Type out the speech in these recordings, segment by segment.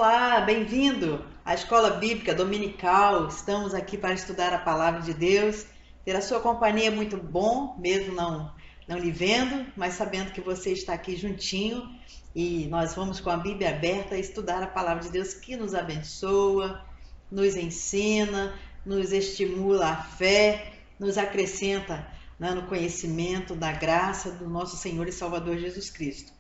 Olá, bem-vindo à Escola Bíblica Dominical. Estamos aqui para estudar a Palavra de Deus. Ter a sua companhia é muito bom, mesmo não lhe vendo, mas sabendo que você está aqui juntinho e nós vamos com a Bíblia aberta estudar a Palavra de Deus que nos abençoa, nos ensina, nos estimula a fé, nos acrescenta, né, no conhecimento da graça do nosso Senhor e Salvador Jesus Cristo.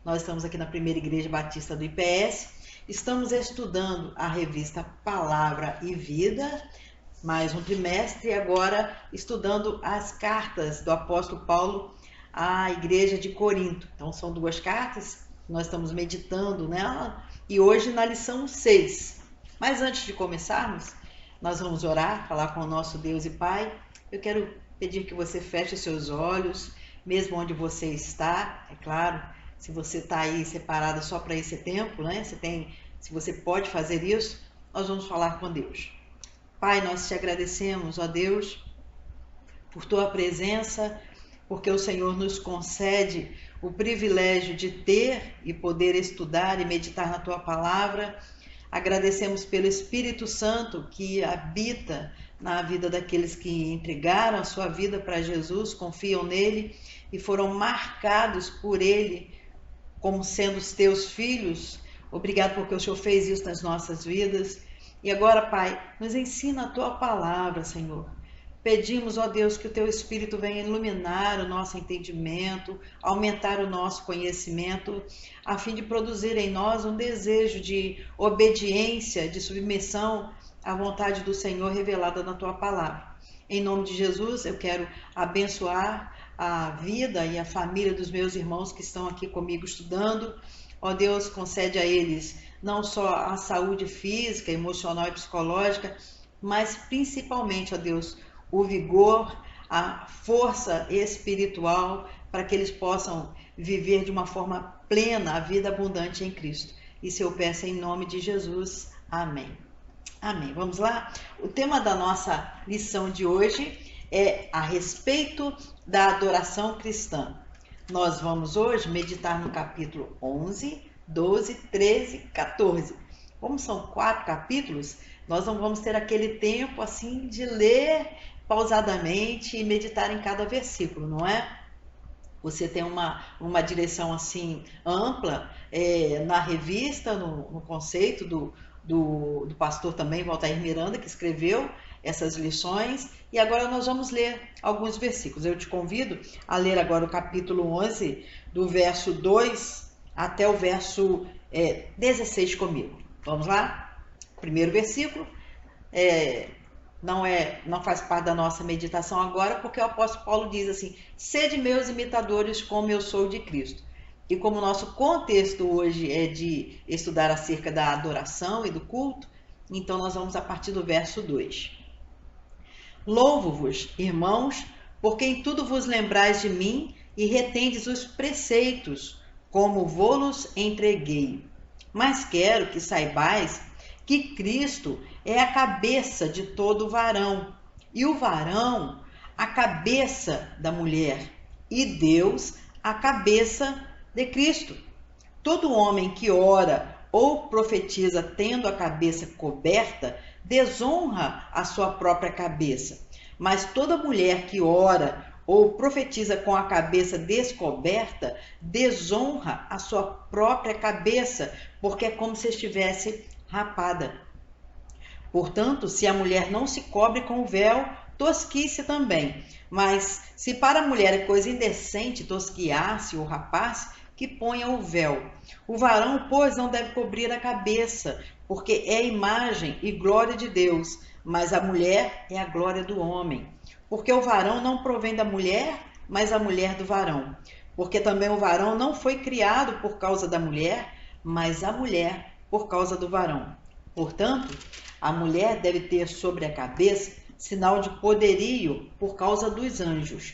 Nós estamos aqui na Primeira Igreja Batista do IPS, estamos estudando a revista Palavra e Vida, mais um trimestre, e agora estudando as cartas do apóstolo Paulo à Igreja de Corinto. Então são duas cartas, nós estamos meditando nela, e hoje na lição 6. Mas antes de começarmos, nós vamos orar, falar com o nosso Deus e Pai. Eu quero pedir que você feche seus olhos, mesmo onde você está, é claro. Se você está aí separado só para esse tempo, né? Se você pode fazer isso, nós vamos falar com Deus. Pai, nós te agradecemos, ó Deus, por tua presença, porque o Senhor nos concede o privilégio de ter e poder estudar e meditar na tua palavra. Agradecemos pelo Espírito Santo que habita na vida daqueles que entregaram a sua vida para Jesus, confiam nele e foram marcados por ele como sendo os teus filhos. Obrigado porque o Senhor fez isso nas nossas vidas. E agora, Pai, nos ensina a tua palavra, Senhor. Pedimos, ó Deus, que o teu Espírito venha iluminar o nosso entendimento, aumentar o nosso conhecimento, a fim de produzir em nós um desejo de obediência, de submissão à vontade do Senhor revelada na tua palavra. Em nome de Jesus, eu quero abençoar a vida e a família dos meus irmãos que estão aqui comigo estudando. Ó Deus, concede a eles não só a saúde física, emocional e psicológica, mas principalmente, ó Deus, o vigor, a força espiritual para que eles possam viver de uma forma plena a vida abundante em Cristo. Isso eu peço em nome de Jesus. Amém. Amém. Vamos lá? O tema da nossa lição de hoje é a respeito da adoração cristã. Nós vamos hoje meditar no capítulo 11, 12, 13, 14. Como são 4 capítulos, nós não vamos ter aquele tempo assim de ler pausadamente e meditar em cada versículo, não é? Você tem uma direção assim ampla na revista, no conceito do pastor também, Walter Miranda, que escreveu essas lições. E agora nós vamos ler alguns versículos. Eu te convido a ler agora o capítulo 11, do verso 2 até o verso 16 comigo. Vamos lá? Primeiro versículo. Não faz parte da nossa meditação agora, porque o apóstolo Paulo diz assim: sede meus imitadores como eu sou de Cristo. E como o nosso contexto hoje é de estudar acerca da adoração e do culto, então nós vamos a partir do verso 2. Louvo-vos, irmãos, porque em tudo vos lembrais de mim e retendes os preceitos, como vô-los entreguei. Mas quero que saibais que Cristo é a cabeça de todo varão, e o varão a cabeça da mulher, e Deus a cabeça de Cristo. Todo homem que ora ou profetiza tendo a cabeça coberta, desonra a sua própria cabeça. Mas toda mulher que ora ou profetiza com a cabeça descoberta, desonra a sua própria cabeça, porque é como se estivesse rapada. Portanto, se a mulher não se cobre com o véu, tosquice também. Mas se para a mulher é coisa indecente tosquiar-se ou rapar-se, que ponha o véu. O varão, pois, não deve cobrir a cabeça, porque é imagem e glória de Deus, mas a mulher é a glória do homem. Porque o varão não provém da mulher, mas a mulher do varão. Porque também o varão não foi criado por causa da mulher, mas a mulher por causa do varão. Portanto, a mulher deve ter sobre a cabeça sinal de poderio por causa dos anjos.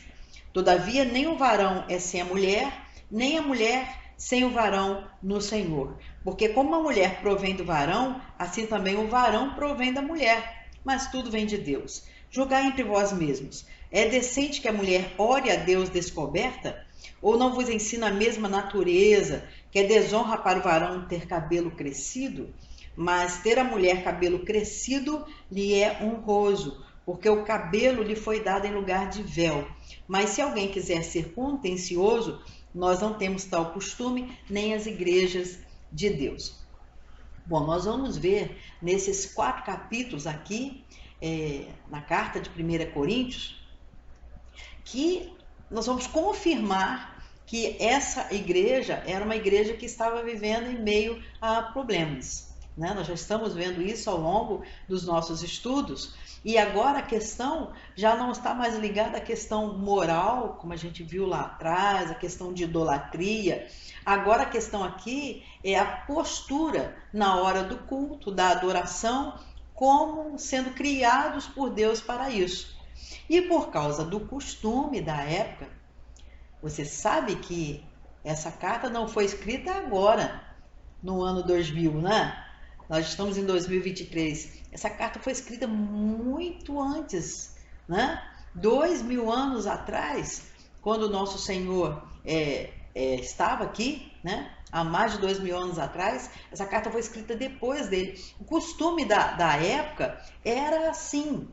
Todavia, nem o varão é sem a mulher, nem a mulher sem o varão no Senhor. Porque como a mulher provém do varão, assim também o varão provém da mulher. Mas tudo vem de Deus. Julgai entre vós mesmos. É decente que a mulher ore a Deus descoberta? Ou não vos ensina a mesma natureza, que é desonra para o varão ter cabelo crescido? mas ter a mulher cabelo crescido lhe é honroso, porque o cabelo lhe foi dado em lugar de véu. Mas se alguém quiser ser contencioso, nós não temos tal costume, nem as igrejas de Deus. Bom, nós vamos ver nesses 4 capítulos aqui, na carta de 1 Coríntios, que nós vamos confirmar que essa igreja era uma igreja que estava vivendo em meio a problemas, né? Nós já estamos vendo isso ao longo dos nossos estudos, e agora a questão já não está mais ligada à questão moral, como a gente viu lá atrás, a questão de idolatria. Agora a questão aqui é a postura na hora do culto, da adoração, como sendo criados por Deus para isso. E por causa do costume da época, você sabe que essa carta não foi escrita agora, no ano 2000, né? Nós estamos em 2023. Essa carta foi escrita muito antes, né? 2000 anos atrás, quando o nosso Senhor estava aqui, né? Há mais de 2000 anos atrás, essa carta foi escrita depois dele. O costume da época era assim,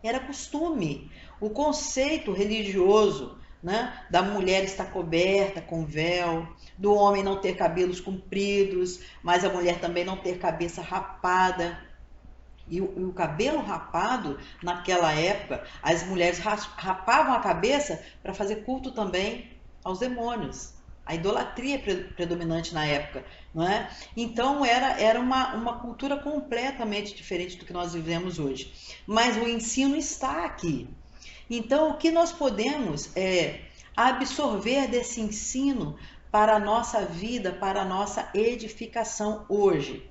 era costume. O conceito religioso, né, da mulher estar coberta com véu, do homem não ter cabelos compridos, mas a mulher também não ter cabeça rapada. E o cabelo rapado, naquela época, as mulheres rapavam a cabeça para fazer culto também aos demônios. A idolatria predominante na época, não é? Então era uma cultura completamente diferente do que nós vivemos hoje. Mas o ensino está aqui. Então, o que nós podemos absorver desse ensino para a nossa vida, para a nossa edificação hoje?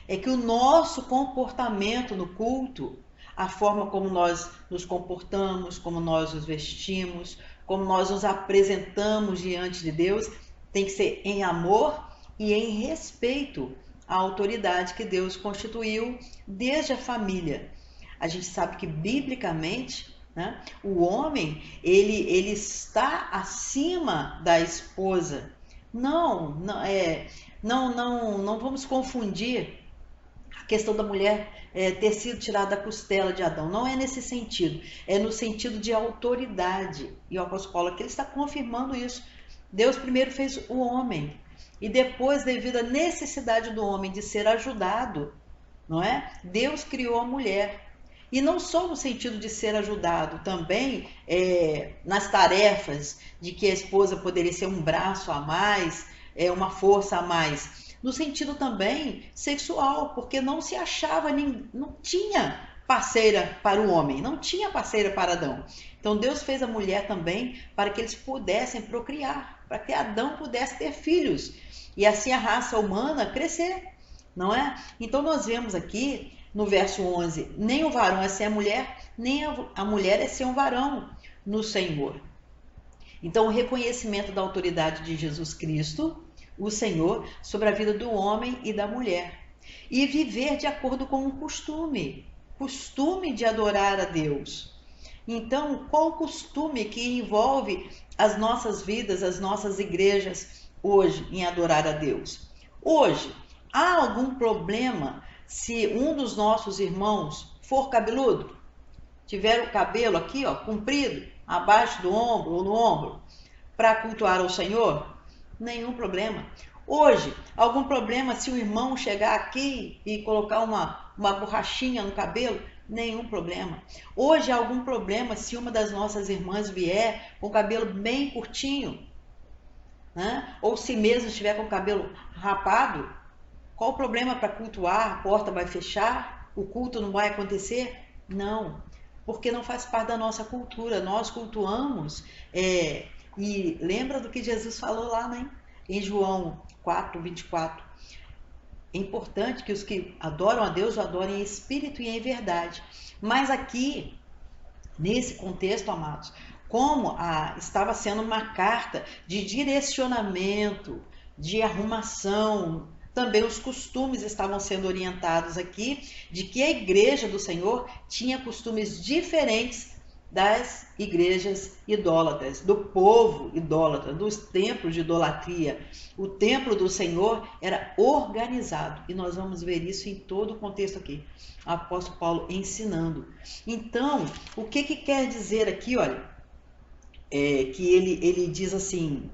É que o nosso comportamento no culto, a forma como nós nos comportamos, como nós nos vestimos, como nós nos apresentamos diante de Deus, tem que ser em amor e em respeito à autoridade que Deus constituiu desde a família. A gente sabe que, biblicamente, né, o homem ele está acima da esposa. Não vamos confundir a questão da mulher ter sido tirada da costela de Adão. Não é nesse sentido, é no sentido de autoridade. E o apóstolo Paulo aqui ele está confirmando isso. Deus primeiro fez o homem e depois, devido à necessidade do homem de ser ajudado, não é? Deus criou a mulher. E não só no sentido de ser ajudado, também nas tarefas de que a esposa poderia ser um braço a mais, uma força a mais, no sentido também sexual, porque não se achava, não tinha parceira para o homem, não tinha parceira para Adão. Então Deus fez a mulher também para que eles pudessem procriar, para que Adão pudesse ter filhos, e assim a raça humana crescer, não é? Então nós vemos aqui, no verso 11, nem o varão é ser a mulher, nem a mulher é ser um varão no Senhor. Então, o reconhecimento da autoridade de Jesus Cristo, o Senhor, sobre a vida do homem e da mulher. E viver de acordo com o costume de adorar a Deus. Então, qual o costume que envolve as nossas vidas, as nossas igrejas hoje em adorar a Deus? Hoje, há algum problema se um dos nossos irmãos for cabeludo, tiver o cabelo aqui, ó, comprido, abaixo do ombro ou no ombro, para cultuar ao Senhor? Nenhum problema. Hoje, algum problema se o irmão chegar aqui e colocar uma borrachinha no cabelo? Nenhum problema. Hoje, algum problema se uma das nossas irmãs vier com o cabelo bem curtinho, né? Ou se mesmo estiver com o cabelo rapado? Qual o problema para cultuar? A porta vai fechar? O culto não vai acontecer? Não, porque não faz parte da nossa cultura. Nós cultuamos, e lembra do que Jesus falou lá, né? Em João 4, 24. É importante que os que adoram a Deus o adorem em espírito e em verdade. Mas aqui, nesse contexto, amados, como estava sendo uma carta de direcionamento, de arrumação, também os costumes estavam sendo orientados aqui, de que a igreja do Senhor tinha costumes diferentes das igrejas idólatras, do povo idólatra, dos templos de idolatria. O templo do Senhor era organizado, e nós vamos ver isso em todo o contexto aqui. O apóstolo Paulo ensinando. Então, o que quer dizer aqui, olha, que ele diz assim,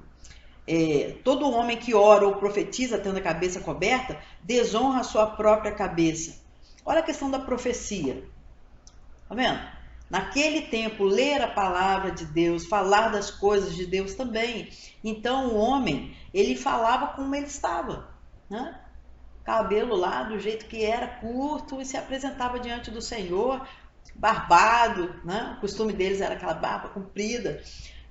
todo homem que ora ou profetiza tendo a cabeça coberta, desonra a sua própria cabeça. Olha a questão da profecia. Tá vendo? Naquele tempo, ler a palavra de Deus, falar das coisas de Deus também. Então, o homem, ele falava como ele estava, né? Cabelo lá do jeito que era, curto, e se apresentava diante do Senhor, barbado, né? O costume deles era aquela barba comprida,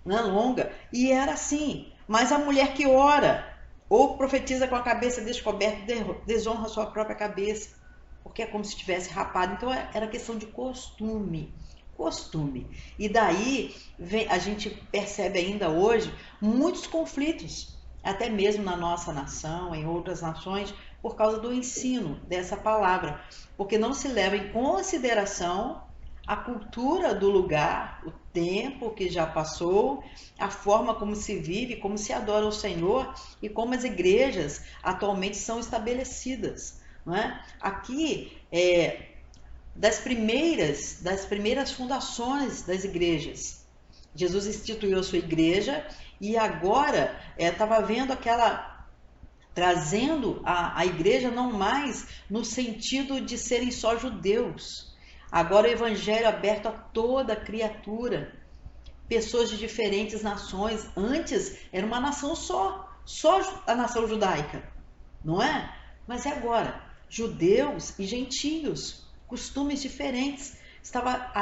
né? Longa, e era assim. Mas a mulher que ora ou profetiza com a cabeça descoberta, desonra a sua própria cabeça, porque é como se estivesse rapado. Então, era questão de costume. E daí a gente percebe ainda hoje muitos conflitos, até mesmo na nossa nação, em outras nações, por causa do ensino dessa palavra, porque não se leva em consideração a cultura do lugar, o tempo que já passou, a forma como se vive, como se adora o Senhor e como as igrejas atualmente são estabelecidas, não é? Aqui das primeiras fundações das igrejas. Jesus instituiu a sua igreja e agora estava vendo trazendo a igreja não mais no sentido de serem só judeus. Agora o evangelho aberto a toda criatura, pessoas de diferentes nações. Antes era uma nação só a nação judaica, não é? Mas é agora, judeus e gentios, costumes diferentes. Estava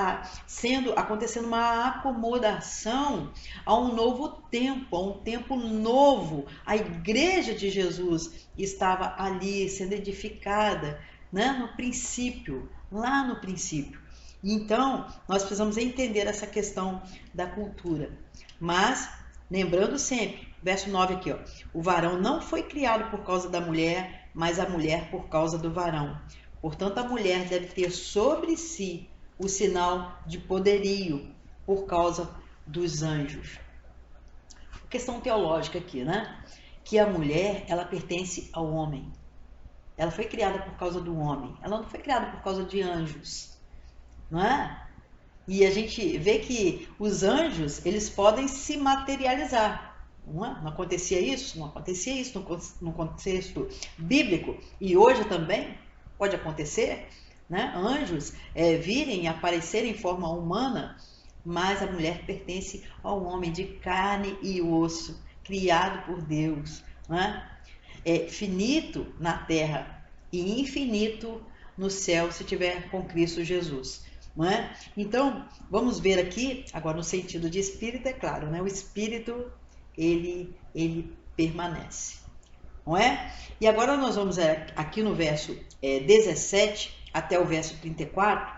acontecendo uma acomodação a um novo tempo, a um tempo novo. A igreja de Jesus estava ali sendo edificada, né? No princípio, lá no princípio. Então, nós precisamos entender essa questão da cultura. Mas, lembrando sempre, verso 9 aqui, ó, o varão não foi criado por causa da mulher, mas a mulher por causa do varão. Portanto, a mulher deve ter sobre si o sinal de poderio por causa dos anjos. Questão teológica aqui, né? Que a mulher, ela pertence ao homem. Ela foi criada por causa do homem. Ela não foi criada por causa de anjos, não é? E a gente vê que os anjos, eles podem se materializar. Não acontecia isso? Não acontecia isso no contexto bíblico. E hoje também pode acontecer, né? Anjos virem e aparecerem em forma humana, mas a mulher pertence ao homem de carne e osso, criado por Deus, né? Finito na terra e infinito no céu, se tiver com Cristo Jesus, não é? Então, vamos ver aqui, agora no sentido de espírito, é claro, né? O espírito, ele permanece, não é? E agora nós vamos aqui no verso 17 até o verso 34,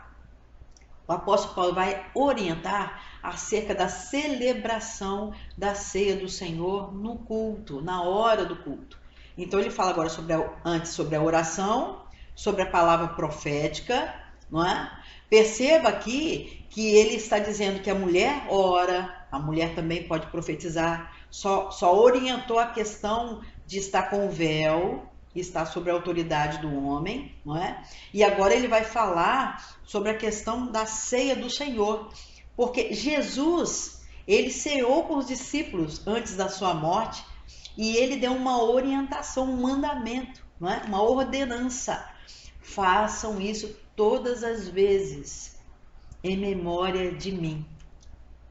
o apóstolo Paulo vai orientar acerca da celebração da ceia do Senhor no culto, na hora do culto. Então ele fala agora antes sobre a oração, sobre a palavra profética, não é? Perceba aqui que ele está dizendo que a mulher ora, a mulher também pode profetizar, só orientou a questão de estar com o véu, está sob a autoridade do homem, não é? E agora ele vai falar sobre a questão da ceia do Senhor, porque Jesus, ele ceou com os discípulos antes da sua morte e ele deu uma orientação, um mandamento, não é? Uma ordenança. Façam isso todas as vezes em memória de mim.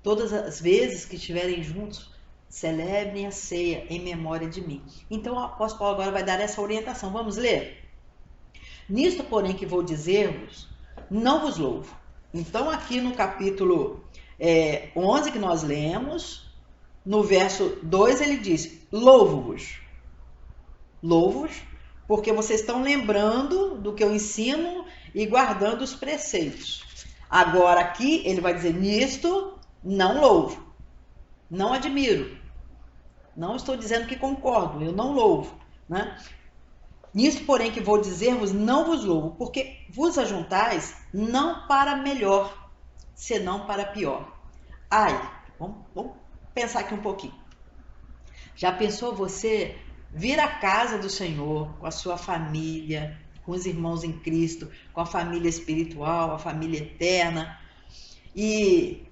Todas as vezes que estiverem juntos, celebrem a ceia em memória de mim. Então o apóstolo Paulo agora vai dar essa orientação. Vamos ler? Nisto, porém, que vou dizer-vos, não vos louvo. Então aqui no capítulo 11 que nós lemos, no verso 2 ele diz, louvo-vos. Louvo-vos, porque vocês estão lembrando do que eu ensino e guardando os preceitos. Agora aqui ele vai dizer, nisto não louvo. Não admiro, não estou dizendo que concordo, eu não louvo, né? Nisto, porém, que vou dizer-vos, não vos louvo, porque vos ajuntais não para melhor, senão para pior. Ai, vamos pensar aqui um pouquinho. Já pensou você vir à casa do Senhor com a sua família, com os irmãos em Cristo, com a família espiritual, a família eterna, e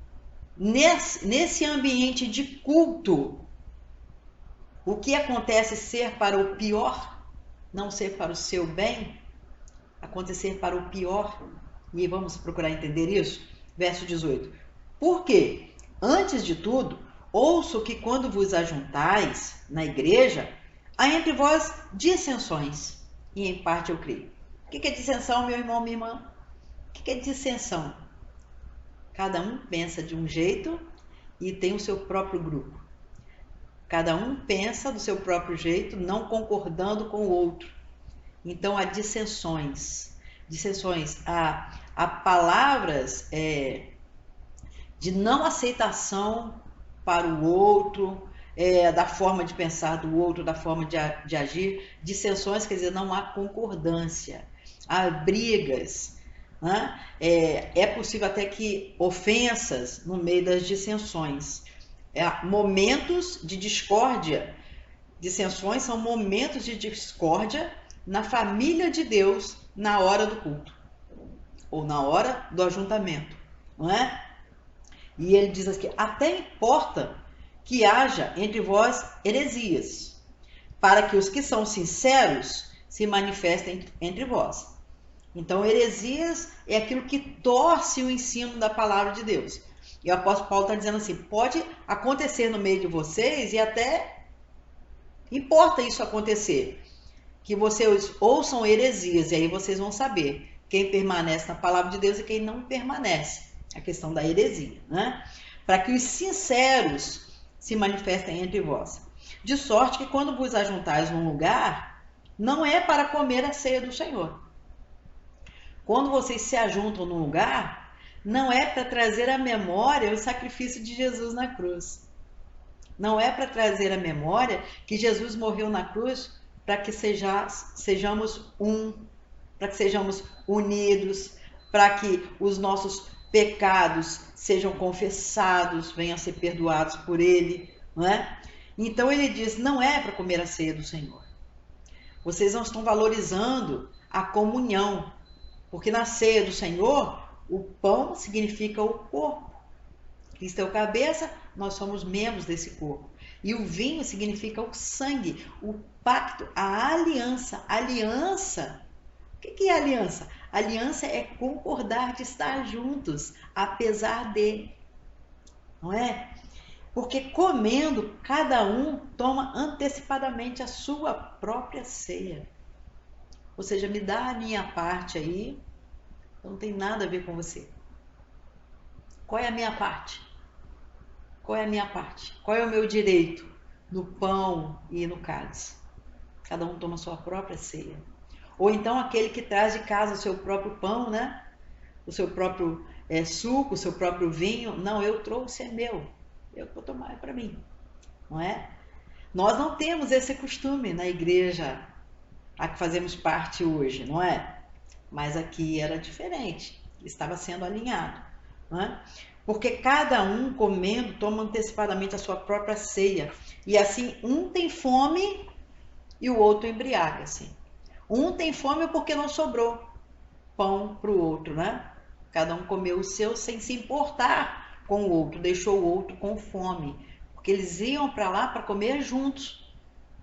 nesse ambiente de culto, o que acontece ser para o pior, não ser para o seu bem, acontecer para o pior? E vamos procurar entender isso? Verso 18. Por quê? Antes de tudo, ouço que quando vos ajuntais na igreja, há entre vós dissensões, e em parte eu creio. O que é dissensão, meu irmão, minha irmã? O que é dissensão? Cada um pensa de um jeito e tem o seu próprio grupo. Cada um pensa do seu próprio jeito, não concordando com o outro. Então há dissensões. Há palavras de não aceitação para o outro, da forma de pensar do outro, da forma de agir. Dissensões quer dizer não há concordância, há brigas, né? É possível até que ofensas no meio das dissensões. Momentos de discórdia. Dissensões são momentos de discórdia na família de Deus na hora do culto ou na hora do ajuntamento, não é? E ele diz aqui, até importa que haja entre vós heresias, para que os que são sinceros se manifestem entre vós. Então, heresias é aquilo que torce o ensino da palavra de Deus. E o apóstolo Paulo está dizendo assim, pode acontecer no meio de vocês e até importa isso acontecer, que vocês ouçam heresias, e aí vocês vão saber quem permanece na palavra de Deus e quem não permanece. A questão da heresia, né? Para que os sinceros se manifestem entre vós. De sorte que quando vos ajuntais num lugar, não é para comer a ceia do Senhor. Quando vocês se ajuntam num lugar, não é para trazer à memória o sacrifício de Jesus na cruz. Não é para trazer à memória que Jesus morreu na cruz para que sejamos para que sejamos unidos, para que os nossos pecados sejam confessados, venham a ser perdoados por Ele, não é? Então ele diz, não é para comer a ceia do Senhor. Vocês não estão valorizando a comunhão, porque na ceia do Senhor, o pão significa o corpo. Cristo é o cabeça, nós somos membros desse corpo. E o vinho significa o sangue, o pacto, a aliança. Aliança, o que é aliança? Aliança é concordar de estar juntos, apesar de, não é? Porque comendo, cada um toma antecipadamente a sua própria ceia. Ou seja, me dá a minha parte aí, não tem nada a ver com você. Qual é a minha parte? Qual é a minha parte? Qual é o meu direito no pão e no cálice? Cada um toma a sua própria ceia. Ou então aquele que traz de casa o seu próprio pão, né? O seu próprio suco, o seu próprio vinho. Não, eu trouxe, é meu. Eu vou tomar, é para mim. Não é? Nós não temos esse costume na igreja a que fazemos parte hoje, não é? Mas aqui era diferente. Estava sendo alinhado. Não é? Porque cada um comendo toma antecipadamente a sua própria ceia. E assim, um tem fome e o outro embriaga, assim. Um tem fome porque não sobrou pão para o outro, né? Cada um comeu o seu sem se importar com o outro, deixou o outro com fome, porque eles iam para lá para comer juntos.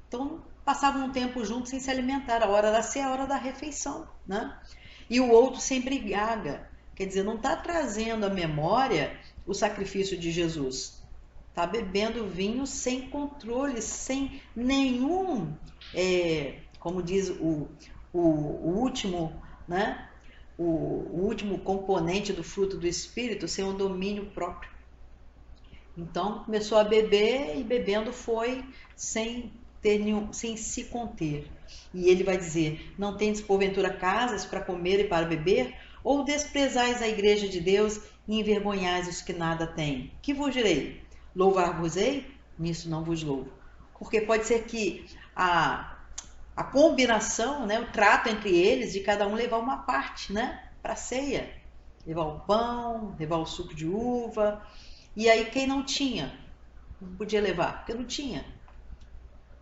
Então, passavam um tempo juntos sem se alimentar. A hora da ceia, a hora da refeição, né? E o outro se embriaga, quer dizer, não está trazendo à memória o sacrifício de Jesus. Está bebendo vinho sem controle, sem nenhum, como diz o último, né? O último componente do fruto do Espírito, sem um domínio próprio. Então começou a beber e bebendo foi sem se conter. E ele vai dizer, não tendes porventura casas para comer e para beber? Ou desprezais a igreja de Deus e envergonhais os que nada têm? Que vos direi? Louvar-vos-ei? Nisso não vos louvo. Porque pode ser que a combinação, né, o trato entre eles, de cada um levar uma parte, né, para a ceia. levar o pão, levar o suco de uva. E aí quem não tinha, não podia levar, porque não tinha.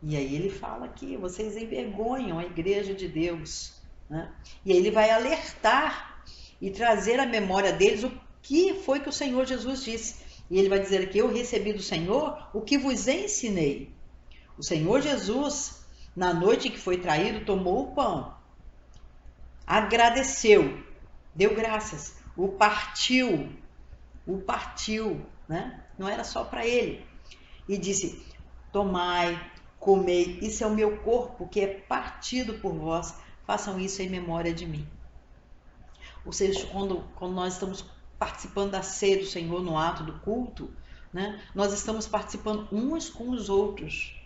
E aí ele fala aqui, vocês envergonham a igreja de Deus, né? E aí ele vai alertar e trazer à memória deles o que foi que o Senhor Jesus disse. E ele vai dizer aqui, eu recebi do Senhor o que vos ensinei. O Senhor Jesus, na noite em que foi traído, tomou o pão, agradeceu, deu graças, o partiu, né? Não era só para ele. E disse, tomai, comei, isso é o meu corpo que é partido por vós, façam isso em memória de mim. Ou seja, quando nós estamos participando da ceia do Senhor no ato do culto, né, nós estamos participando uns com os outros.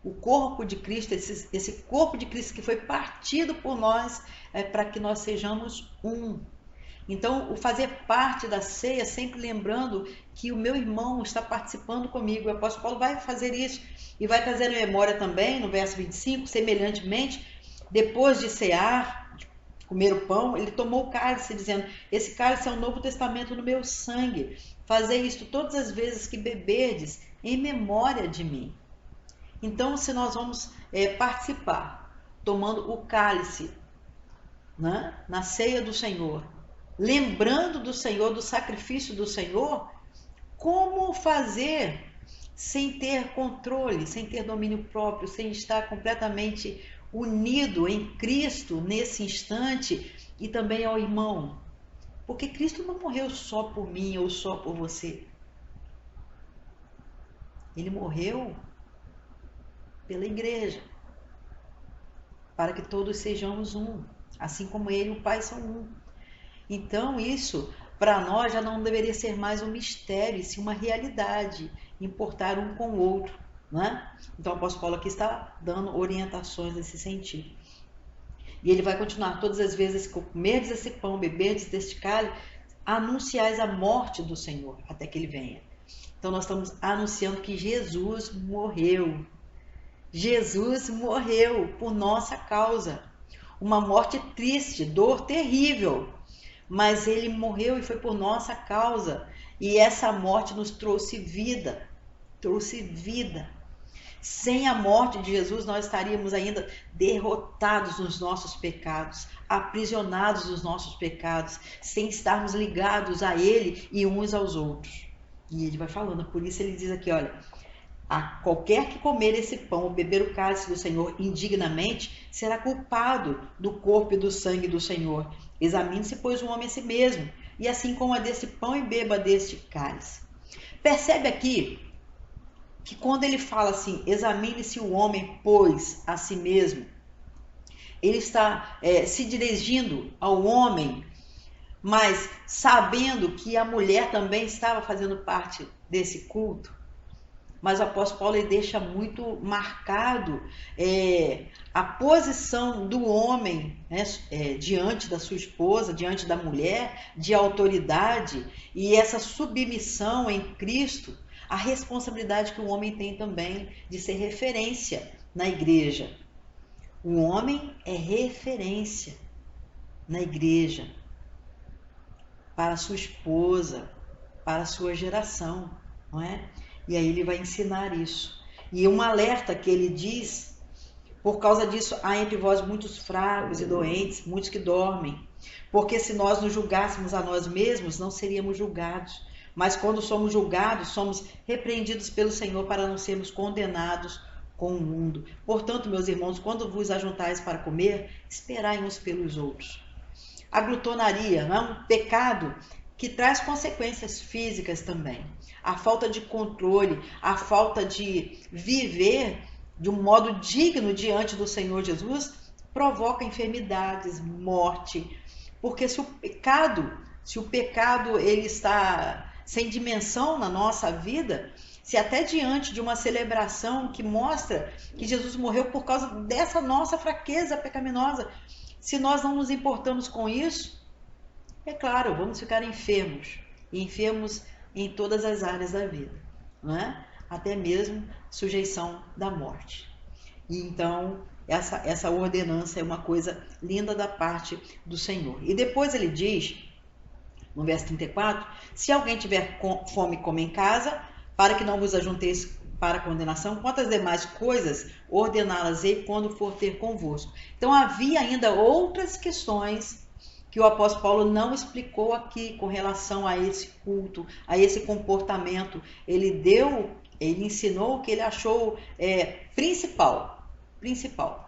O corpo de Cristo, esse corpo de Cristo que foi partido por nós, para que nós sejamos um. Então, o fazer parte da ceia, sempre lembrando que o meu irmão está participando comigo. O apóstolo Paulo vai fazer isso e vai trazer a memória também, no verso 25, semelhantemente, depois de cear, de comer o pão, ele tomou o cálice, dizendo, esse cálice é o novo testamento no meu sangue. Fazei isto todas as vezes que beberdes, em memória de mim. Então, se nós vamos participar, tomando o cálice, né, na ceia do Senhor, lembrando do Senhor, do sacrifício do Senhor, como fazer sem ter controle, sem ter domínio próprio, sem estar completamente unido em Cristo nesse instante e também ao irmão? Porque Cristo não morreu só por mim ou só por você. Ele morreu pela igreja, para que todos sejamos um, assim como ele e o Pai são um. Então isso, para nós, já não deveria ser mais um mistério, e sim uma realidade, importar um com o outro, né? Então o apóstolo Paulo aqui está dando orientações nesse sentido. E ele vai continuar, todas as vezes que comerdes esse pão, beberdes deste cálice, anunciais a morte do Senhor, até que ele venha. Então nós estamos anunciando que Jesus morreu. Jesus morreu por nossa causa. Uma morte triste, dor terrível. Mas ele morreu e foi por nossa causa. E essa morte nos trouxe vida. Trouxe vida. Sem a morte de Jesus, nós estaríamos ainda derrotados nos nossos pecados, aprisionados nos nossos pecados, sem estarmos ligados a Ele e uns aos outros. E ele vai falando, por isso ele diz aqui, olha, a qualquer que comer esse pão ou beber o cálice do Senhor indignamente, será culpado do corpo e do sangue do Senhor. Examine-se, pois, o homem a si mesmo, e assim coma desse pão e beba deste cálice. Percebe aqui que quando ele fala assim, examine-se o homem, pois, a si mesmo, ele está se dirigindo ao homem, mas sabendo que a mulher também estava fazendo parte desse culto. Mas o apóstolo Paulo ele deixa muito marcado a posição do homem, né, diante da sua esposa, diante da mulher, de autoridade, e essa submissão em Cristo, a responsabilidade que o homem tem também de ser referência na igreja. O homem é referência na igreja para a sua esposa, para a sua geração, não é? E aí ele vai ensinar isso. E um alerta que ele diz, por causa disso há entre vós muitos fracos e doentes, muitos que dormem. Porque se nós nos julgássemos a nós mesmos, não seríamos julgados. Mas quando somos julgados, somos repreendidos pelo Senhor para não sermos condenados com o mundo. Portanto, meus irmãos, quando vos ajuntais para comer, esperai uns pelos outros. A glutonaria não é um pecado que traz consequências físicas também. A falta de controle, a falta de viver de um modo digno diante do Senhor Jesus provoca enfermidades, morte. Porque se o pecado ele está sem dimensão na nossa vida, se até diante de uma celebração que mostra que Jesus morreu por causa dessa nossa fraqueza pecaminosa, se nós não nos importamos com isso, é claro, vamos ficar enfermos. E enfermos em todas as áreas da vida, não é? Até mesmo sujeição da morte. E então, essa ordenança é uma coisa linda da parte do Senhor. E depois ele diz no verso 34, se alguém tiver fome, come em casa, para que não vos ajunteis para condenação, quanto às demais coisas, ordená-las-ei quando for ter convosco. Então havia ainda outras questões que o apóstolo Paulo não explicou aqui com relação a esse culto, a esse comportamento. Ele ensinou o que ele achou principal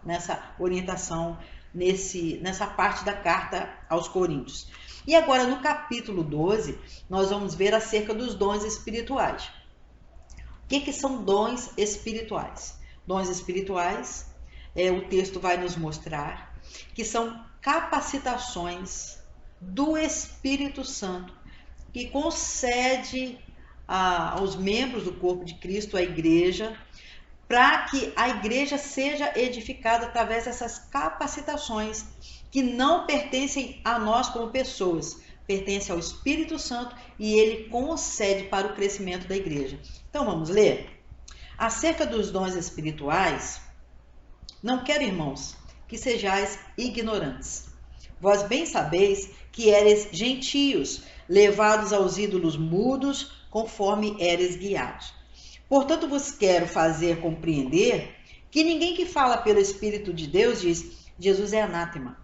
nessa orientação, nessa parte da carta aos Coríntios. E agora no capítulo 12, nós vamos ver acerca dos dons espirituais. O que são dons espirituais? Dons espirituais, o texto vai nos mostrar que são capacitações do Espírito Santo que concede aos membros do corpo de Cristo, a igreja, para que a igreja seja edificada através dessas capacitações que não pertencem a nós como pessoas, pertencem ao Espírito Santo e ele concede para o crescimento da igreja. Então vamos ler? Acerca dos dons espirituais, não quero, irmãos, que sejais ignorantes. Vós bem sabeis que éreis gentios, levados aos ídolos mudos, conforme éreis guiados. Portanto, vos quero fazer compreender que ninguém que fala pelo Espírito de Deus diz, Jesus é anátema.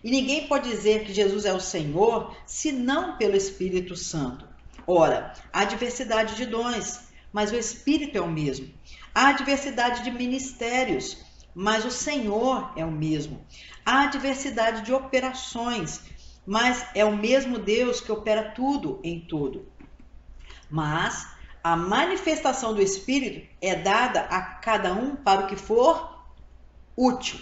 E ninguém pode dizer que Jesus é o Senhor, senão pelo Espírito Santo. Ora, há diversidade de dons, mas o Espírito é o mesmo. Há diversidade de ministérios, mas o Senhor é o mesmo. Há diversidade de operações, mas é o mesmo Deus que opera tudo em tudo. Mas a manifestação do Espírito é dada a cada um para o que for útil.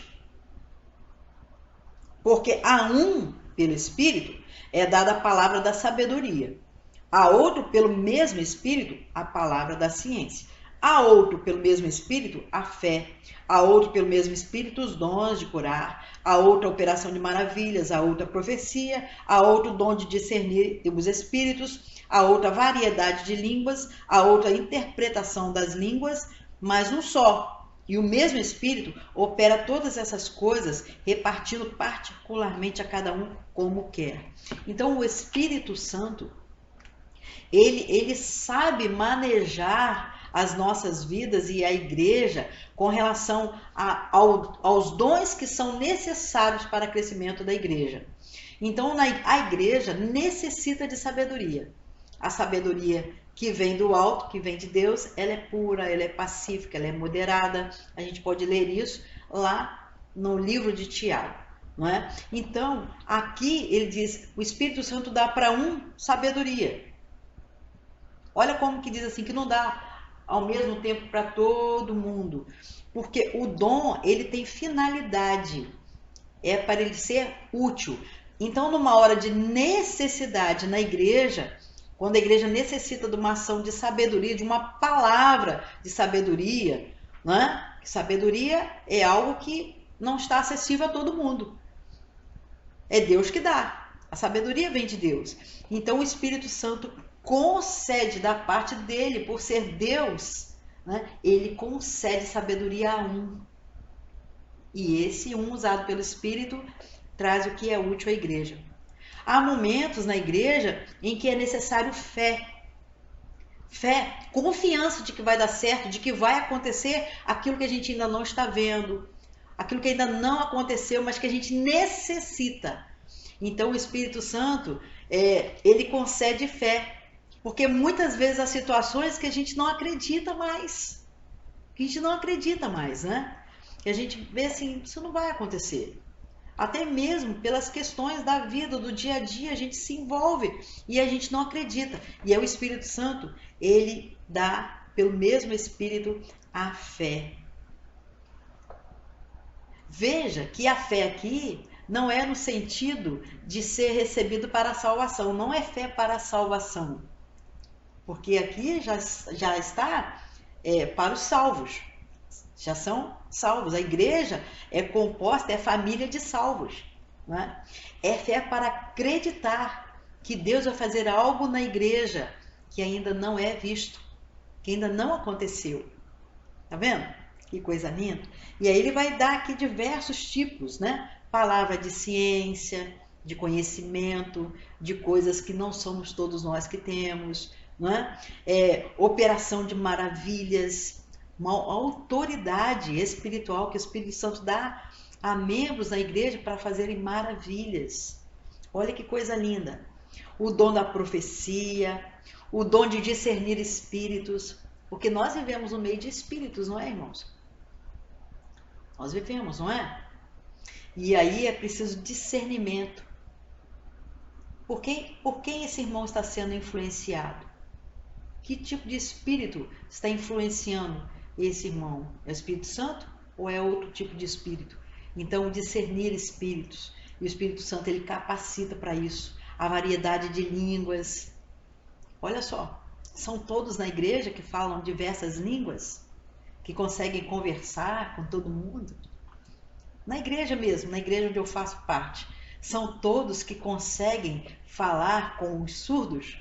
Porque a um, pelo Espírito, é dada a palavra da sabedoria. A outro, pelo mesmo Espírito, a palavra da ciência. A outro, pelo mesmo Espírito, a fé. A outro, pelo mesmo Espírito, os dons de curar. A outra, a operação de maravilhas. A outra, a profecia. A outro, o dom de discernir os espíritos. A outra, variedade de línguas. A outra, a interpretação das línguas. Mas um só. E o mesmo Espírito opera todas essas coisas, repartindo particularmente a cada um como quer. Então, o Espírito Santo, ele sabe manejar as nossas vidas e a igreja com relação aos dons que são necessários para o crescimento da igreja. Então, a igreja necessita de sabedoria. A sabedoria que vem do alto, que vem de Deus, ela é pura, ela é pacífica, ela é moderada. A gente pode ler isso lá no livro de Tiago, não é? Então, aqui ele diz, o Espírito Santo dá para um sabedoria. Olha como que diz assim, que não dá ao mesmo tempo para todo mundo. Porque o dom, ele tem finalidade, é para ele ser útil. Então, numa hora de necessidade na igreja, quando a igreja necessita de uma ação de sabedoria, de uma palavra de sabedoria, né? Sabedoria é algo que não está acessível a todo mundo. É Deus que dá. A sabedoria vem de Deus. Então o Espírito Santo concede da parte dele, por ser Deus, né? Ele concede sabedoria a um. E esse um usado pelo Espírito traz o que é útil à igreja. Há momentos na igreja em que é necessário fé. Fé, confiança de que vai dar certo, de que vai acontecer aquilo que a gente ainda não está vendo, aquilo que ainda não aconteceu, mas que a gente necessita. Então o Espírito Santo, ele concede fé, porque muitas vezes há situações que a gente não acredita mais. Né? Que a gente vê assim, isso não vai acontecer. Até mesmo pelas questões da vida, do dia a dia, a gente se envolve e a gente não acredita. E é o Espírito Santo, ele dá, pelo mesmo Espírito, a fé. Veja que a fé aqui não é no sentido de ser recebido para a salvação, não é fé para a salvação. Porque aqui já está para os salvos. Já são salvos. A igreja é composta, é família de salvos. Né? É fé para acreditar que Deus vai fazer algo na igreja que ainda não é visto, que ainda não aconteceu. Tá vendo? Que coisa linda. E aí ele vai dar aqui diversos tipos, né? Palavra de ciência, de conhecimento, de coisas que não somos todos nós que temos, não é? Operação de maravilhas, uma autoridade espiritual que o Espírito Santo dá a membros da igreja para fazerem maravilhas. Olha que coisa linda. O dom da profecia, o dom de discernir espíritos, porque nós vivemos no meio de espíritos, não é, irmãos? Nós vivemos, não é? E aí é preciso discernimento. Por quem esse irmão está sendo influenciado? Que tipo de espírito está influenciando esse irmão? É o Espírito Santo ou é outro tipo de espírito? Então, discernir espíritos. E o Espírito Santo, ele capacita para isso. A variedade de línguas. Olha só, são todos na igreja que falam diversas línguas? Que conseguem conversar com todo mundo? Na igreja mesmo, na igreja onde eu faço parte, são todos que conseguem falar com os surdos?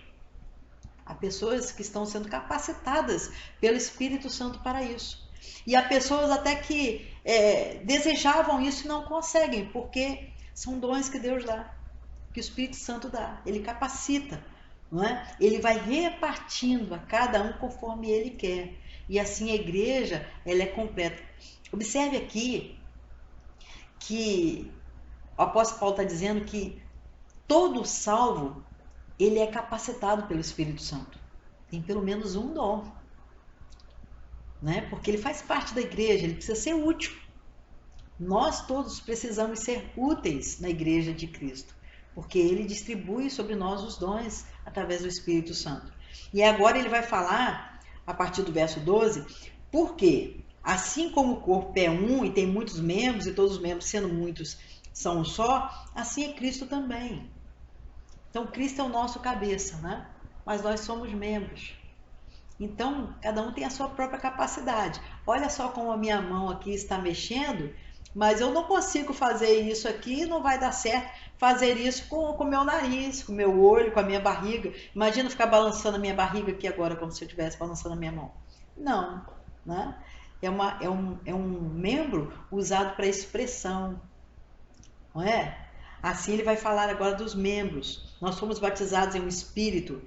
Há pessoas que estão sendo capacitadas pelo Espírito Santo para isso. E há pessoas até que desejavam isso e não conseguem, porque são dons que Deus dá, que o Espírito Santo dá. Ele capacita, não é? Ele vai repartindo a cada um conforme ele quer. E assim a igreja, ela é completa. Observe aqui que o apóstolo Paulo está dizendo que todo salvo, ele é capacitado pelo Espírito Santo. Tem pelo menos um dom, né? Porque ele faz parte da igreja, ele precisa ser útil. Nós todos precisamos ser úteis na igreja de Cristo, porque ele distribui sobre nós os dons através do Espírito Santo. E agora ele vai falar, a partir do verso 12, porque assim como o corpo é um e tem muitos membros, e todos os membros sendo muitos são um só, assim é Cristo também. Então, Cristo é o nosso cabeça, né? Mas nós somos membros. Então, cada um tem a sua própria capacidade. Olha só como a minha mão aqui está mexendo, mas eu não consigo fazer isso aqui, não vai dar certo fazer isso com o meu nariz, com o meu olho, com a minha barriga. Imagina ficar balançando a minha barriga aqui agora, como se eu estivesse balançando a minha mão. Não, né? É um membro usado para expressão, não é? Assim ele vai falar agora dos membros. Nós fomos batizados em um espírito.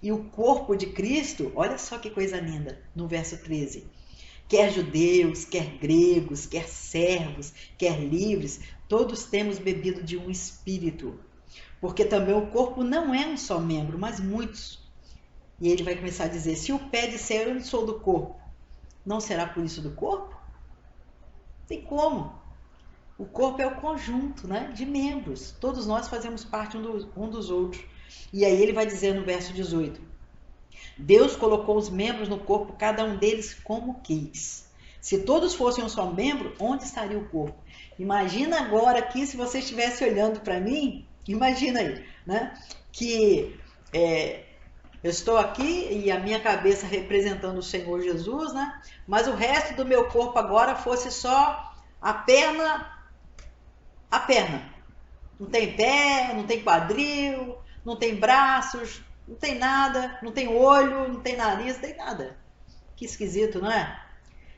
E o corpo de Cristo, olha só que coisa linda, no verso 13. Quer judeus, quer gregos, quer servos, quer livres, todos temos bebido de um espírito. Porque também o corpo não é um só membro, mas muitos. E ele vai começar a dizer, se o pé disser eu não sou do corpo, não será por isso do corpo? Tem como. O corpo é o conjunto, né, de membros. Todos nós fazemos parte um dos outros. E aí ele vai dizer no verso 18. Deus colocou os membros no corpo, cada um deles como quis. Se todos fossem um só membro, onde estaria o corpo? Imagina agora aqui, se você estivesse olhando para mim, imagina aí, né? Que eu estou aqui e a minha cabeça representando o Senhor Jesus, né? Mas o resto do meu corpo agora fosse só a perna. Não tem pé, não tem quadril, não tem braços, não tem nada, não tem olho, não tem nariz, não tem nada. Que esquisito, não é?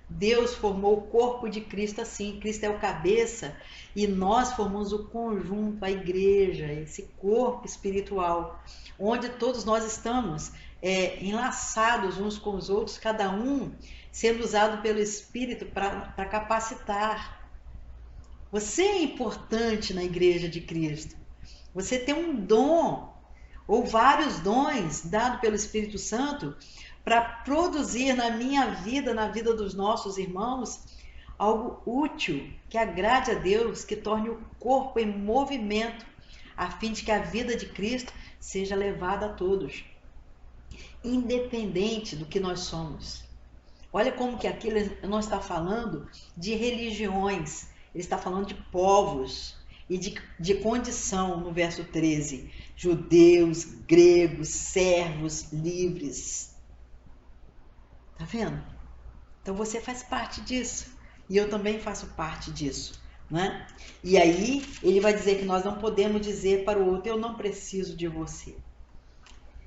Deus formou o corpo de Cristo assim. Cristo é o cabeça e nós formamos o conjunto, a igreja, esse corpo espiritual, onde todos nós estamos enlaçados uns com os outros, cada um sendo usado pelo Espírito para capacitar. Você é importante na igreja de Cristo. Você tem um dom ou vários dons dados pelo Espírito Santo para produzir na minha vida, na vida dos nossos irmãos, algo útil, que agrade a Deus, que torne o corpo em movimento, a fim de que a vida de Cristo seja levada a todos, independente do que nós somos. Olha como que aqui ele não está falando de religiões, ele está falando de povos e de condição, no verso 13. Judeus, gregos, servos, livres. Tá vendo? Então você faz parte disso. E eu também faço parte disso, né? E aí ele vai dizer que nós não podemos dizer para o outro, eu não preciso de você.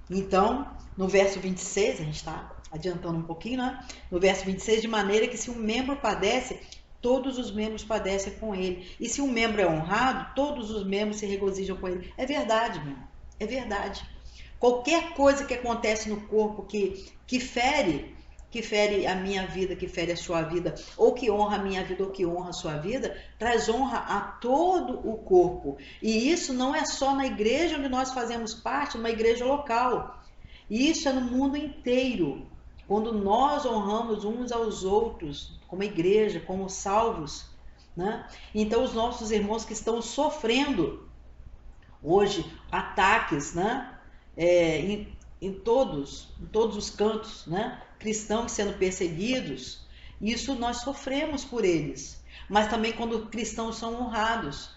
Então, no verso 26, a gente está adiantando um pouquinho, né? No verso 26, de maneira que se um membro padece, todos os membros padecem com ele. E se um membro é honrado, todos os membros se regozijam com ele. É verdade, meu irmão. É verdade. Qualquer coisa que acontece no corpo que fere a minha vida, que fere a sua vida, ou que honra a minha vida, ou que honra a sua vida, traz honra a todo o corpo. E isso não é só na igreja onde nós fazemos parte, numa igreja local. Isso é no mundo inteiro. Quando nós honramos uns aos outros, como igreja, como salvos, né? Então os nossos irmãos que estão sofrendo hoje ataques, né? Em todos os cantos, né? Cristãos sendo perseguidos, isso nós sofremos por eles. Mas também quando cristãos são honrados,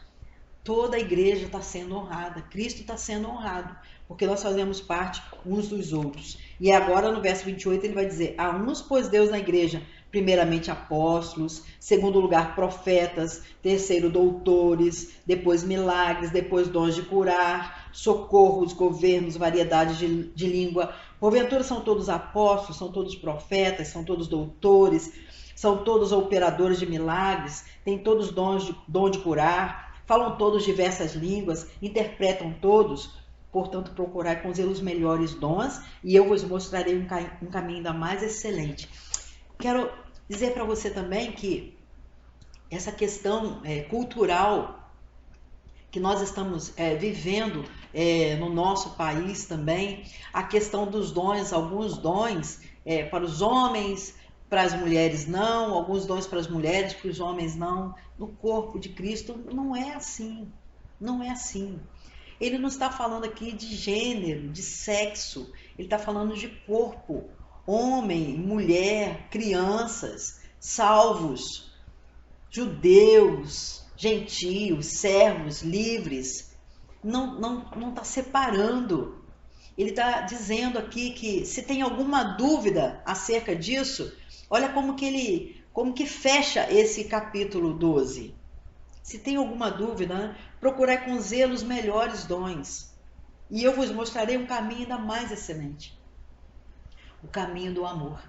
toda a igreja está sendo honrada, Cristo está sendo honrado, porque nós fazemos parte uns dos outros. E agora no verso 28 ele vai dizer: a uns pôs Deus na igreja, primeiramente apóstolos, segundo lugar profetas, terceiro doutores, depois milagres, depois dons de curar, socorros, governos, variedades de língua. Porventura são todos apóstolos, são todos profetas, são todos doutores, são todos operadores de milagres, têm todos dom de curar, falam todos diversas línguas, interpretam todos. Portanto, procurai com zelo os melhores dons, e eu vos mostrarei um caminho ainda mais excelente. Quero dizer para você também que essa questão cultural que nós estamos vivendo no nosso país também, a questão dos dons, alguns dons para os homens, para as mulheres não, alguns dons para as mulheres, para os homens não. No corpo de Cristo não é assim, não é assim. Ele não está falando aqui de gênero, de sexo, ele está falando de corpo, homem, mulher, crianças, salvos, judeus, gentios, servos, livres. Não está separando. Ele está dizendo aqui que se tem alguma dúvida acerca disso, olha como que fecha esse capítulo 12. Se tem alguma dúvida, né? Procurai com zelo os melhores dons, e eu vos mostrarei um caminho ainda mais excelente, o caminho do amor,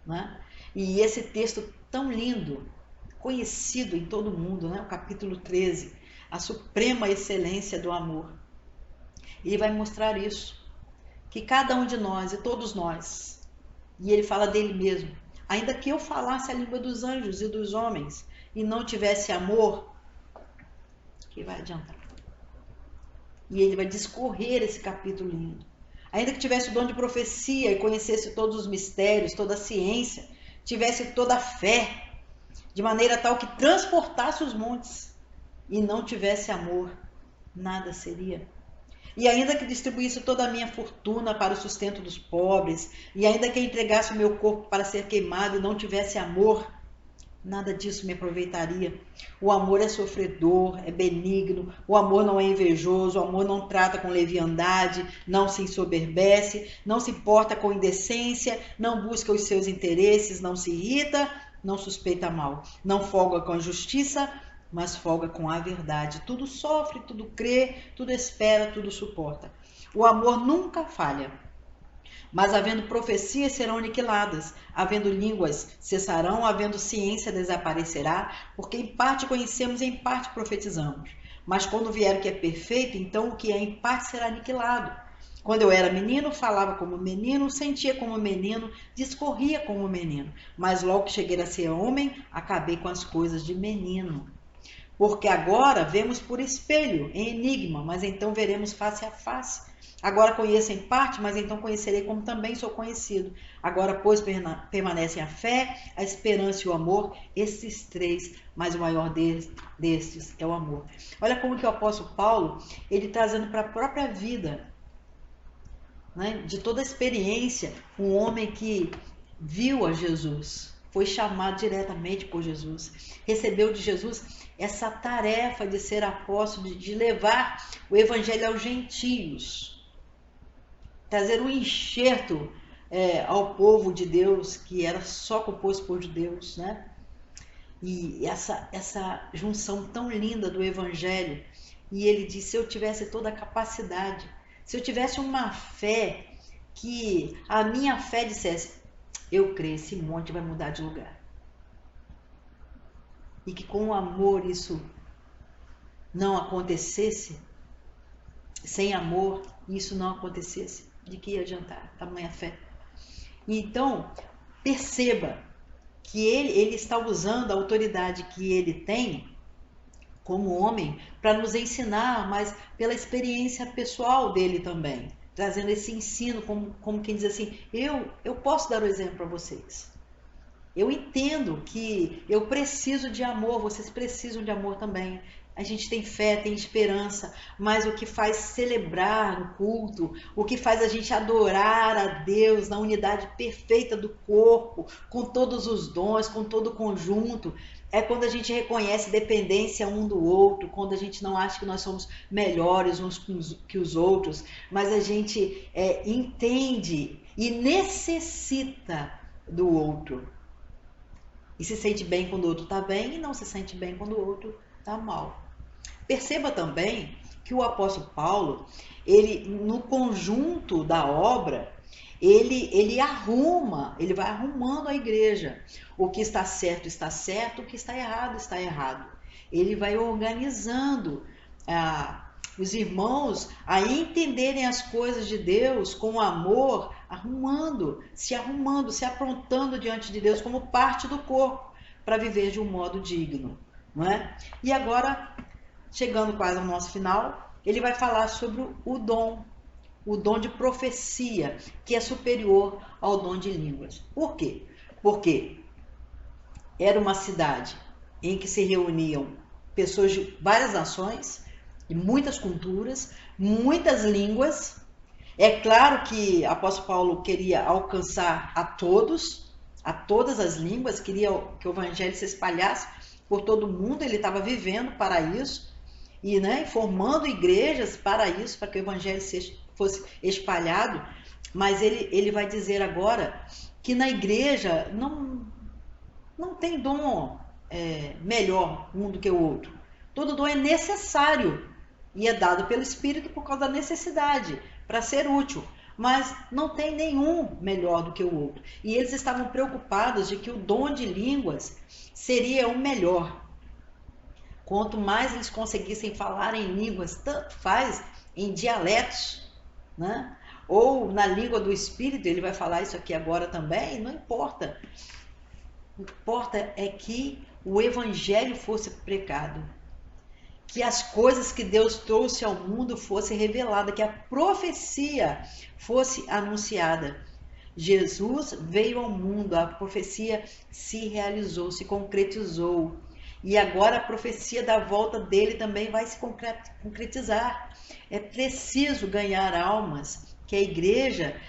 né? E esse texto tão lindo, conhecido em todo mundo, né? O capítulo 13, a suprema excelência do amor. Ele vai mostrar isso, que cada um de nós e todos nós, e ele fala dele mesmo, ainda que eu falasse a língua dos anjos e dos homens e não tivesse amor, que vai adiantar. E ele vai discorrer esse capítulo lindo. Ainda que tivesse o dom de profecia e conhecesse todos os mistérios, toda a ciência, tivesse toda a fé, de maneira tal que transportasse os montes e não tivesse amor, nada seria. E ainda que distribuísse toda a minha fortuna para o sustento dos pobres, e ainda que entregasse o meu corpo para ser queimado e não tivesse amor, nada disso me aproveitaria. O amor é sofredor, é benigno, o amor não é invejoso, o amor não trata com leviandade, não se ensoberbece, não se importa com indecência, não busca os seus interesses, não se irrita, não suspeita mal, não folga com a justiça, mas folga com a verdade. Tudo sofre, tudo crê, tudo espera, tudo suporta. O amor nunca falha. Mas havendo profecias serão aniquiladas, havendo línguas cessarão, havendo ciência desaparecerá, porque em parte conhecemos e em parte profetizamos. Mas quando vier o que é perfeito, então o que é em parte será aniquilado. Quando eu era menino, falava como menino, sentia como menino, discorria como menino. Mas logo que cheguei a ser homem, acabei com as coisas de menino. Porque agora vemos por espelho, em enigma, mas então veremos face a face. Agora conheço em parte, mas então conhecerei como também sou conhecido. Agora, pois, permanecem a fé, a esperança e o amor, esses três, mas o maior destes é o amor. Olha como que o apóstolo Paulo, ele trazendo para a própria vida, né, de toda a experiência, um homem que viu a Jesus, foi chamado diretamente por Jesus, recebeu de Jesus essa tarefa de ser apóstolo, de levar o evangelho aos gentios, trazer um enxerto ao povo de Deus, que era só composto por judeus, né? E essa junção tão linda do evangelho. E ele disse: se eu tivesse toda a capacidade, se eu tivesse uma fé, que a minha fé dissesse: eu creio, esse monte vai mudar de lugar. e que com o amor isso não acontecesse, sem amor isso não acontecesse, de que ia adiantar tamanha fé? Então, perceba que ele está usando a autoridade que ele tem como homem para nos ensinar, mas pela experiência pessoal dele também, trazendo esse ensino como quem diz assim, eu posso dar o exemplo para vocês. Eu entendo que eu preciso de amor, vocês precisam de amor também. A gente tem fé, tem esperança, mas o que faz celebrar no culto, o que faz a gente adorar a Deus na unidade perfeita do corpo, com todos os dons, com todo o conjunto, é quando a gente reconhece dependência um do outro, quando a gente não acha que nós somos melhores uns que os outros, mas a gente entende e necessita do outro. E se sente bem quando o outro está bem e não se sente bem quando o outro está mal. Perceba também que o apóstolo Paulo, ele no conjunto da obra, ele vai arrumando a igreja. O que está certo, o que está errado. Ele vai organizando os irmãos a entenderem as coisas de Deus com amor, arrumando, se aprontando diante de Deus como parte do corpo, para viver de um modo digno, não é? E agora, chegando quase ao nosso final, ele vai falar sobre o dom de profecia, que é superior ao dom de línguas. Por quê? Porque era uma cidade em que se reuniam pessoas de várias nações, de muitas culturas, muitas línguas. É claro que o apóstolo Paulo queria alcançar a todas as línguas, queria que o evangelho se espalhasse por todo mundo, ele estava vivendo para isso, e formando igrejas para isso, para que o evangelho fosse espalhado, mas ele vai dizer agora que na igreja não tem dom melhor um do que o outro. Todo dom é necessário e é dado pelo Espírito por causa da necessidade, para ser útil, mas não tem nenhum melhor do que o outro. E eles estavam preocupados de que o dom de línguas seria o melhor. Quanto mais eles conseguissem falar em línguas, tanto faz, em dialetos, né? Ou na língua do Espírito, ele vai falar isso aqui agora também, não importa. O que importa é que o Evangelho fosse pregado, que as coisas que Deus trouxe ao mundo fossem reveladas, que a profecia fosse anunciada. Jesus veio ao mundo, a profecia se realizou, se concretizou. E agora a profecia da volta dele também vai se concretizar. É preciso ganhar almas, que a igreja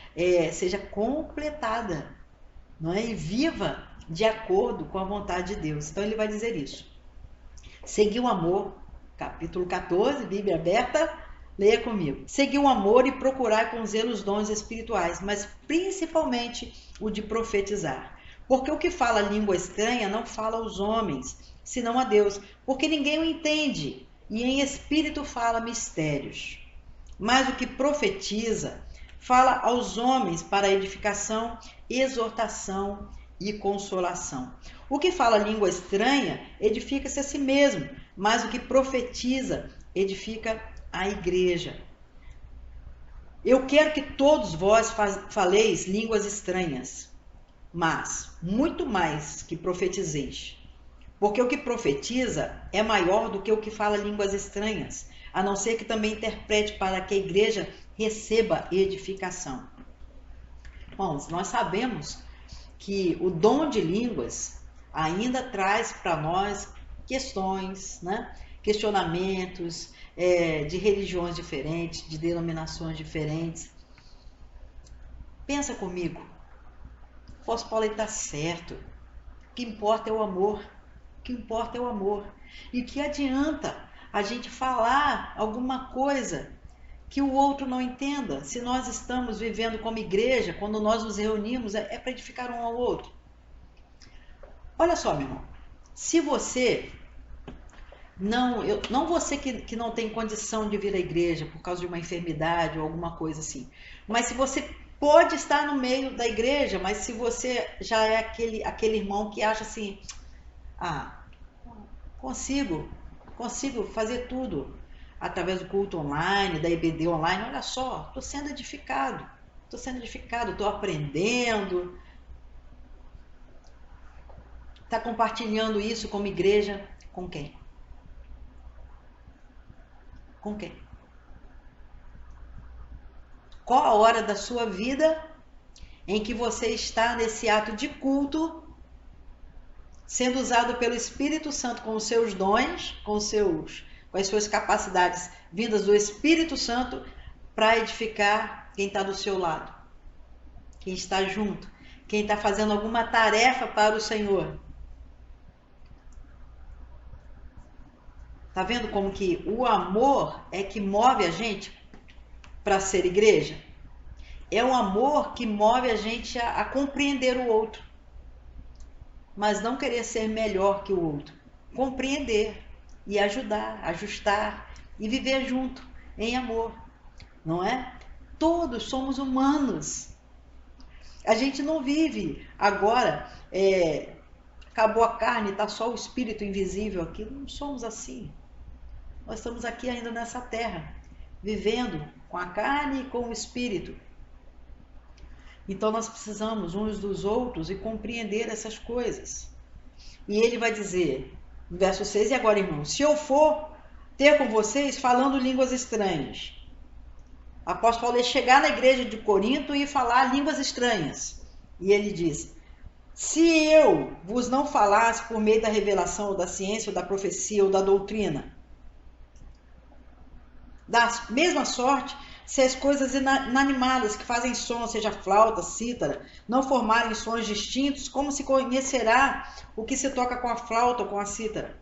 seja completada, não é? E viva de acordo com a vontade de Deus. Então ele vai dizer isso. Seguir o amor, capítulo 14, Bíblia aberta, leia comigo. Seguir o amor e procurar com zelo os dons espirituais, mas principalmente o de profetizar. Porque o que fala língua estranha não fala aos homens, senão a Deus, porque ninguém o entende, e em espírito fala mistérios. Mas o que profetiza fala aos homens para edificação, exortação e consolação. O que fala língua estranha edifica-se a si mesmo, mas o que profetiza edifica a igreja. Eu quero que todos vós faleis línguas estranhas, mas muito mais que profetizeis. Porque o que profetiza é maior do que o que fala línguas estranhas, a não ser que também interprete para que a igreja receba edificação. Bom, nós sabemos que o dom de línguas ainda traz para nós questões, questionamentos de religiões diferentes, de denominações diferentes. Pensa comigo, o apóstolo Paulo está certo, o que importa é o amor, E o que adianta a gente falar alguma coisa que o outro não entenda, se nós estamos vivendo como igreja, quando nós nos reunimos, é para edificar um ao outro. Olha só, meu irmão, se você não você que não tem condição de vir à igreja por causa de uma enfermidade ou alguma coisa assim, mas se você pode estar no meio da igreja, mas se você já é aquele irmão que acha assim, Consigo fazer tudo através do culto online, da EBD online. Olha só, estou sendo edificado, estou aprendendo. Está compartilhando isso como igreja com quem? Com quem? Qual a hora da sua vida em que você está nesse ato de culto, sendo usado pelo Espírito Santo com os seus dons, com as suas capacidades vindas do Espírito Santo para edificar quem está do seu lado, quem está junto, quem está fazendo alguma tarefa para o Senhor. Tá vendo como que o amor é que move a gente para ser igreja? É o amor que move a gente a compreender o outro, mas não querer ser melhor que o outro. Compreender e ajudar, ajustar e viver junto em amor, não é? Todos somos humanos. A gente não vive agora, acabou a carne, está só o espírito invisível aqui. Não somos assim. Nós estamos aqui ainda nessa terra, vivendo com a carne e com o espírito. Então nós precisamos uns dos outros e compreender essas coisas. E ele vai dizer, no verso 6, e agora, irmãos, se eu for ter com vocês falando línguas estranhas. O apóstolo Paulo ia chegar na igreja de Corinto e falar línguas estranhas. E ele diz, se eu vos não falasse por meio da revelação, ou da ciência, ou da profecia, ou da doutrina, da mesma sorte, se as coisas inanimadas que fazem som, seja flauta, cítara, não formarem sons distintos, como se conhecerá o que se toca com a flauta ou com a cítara?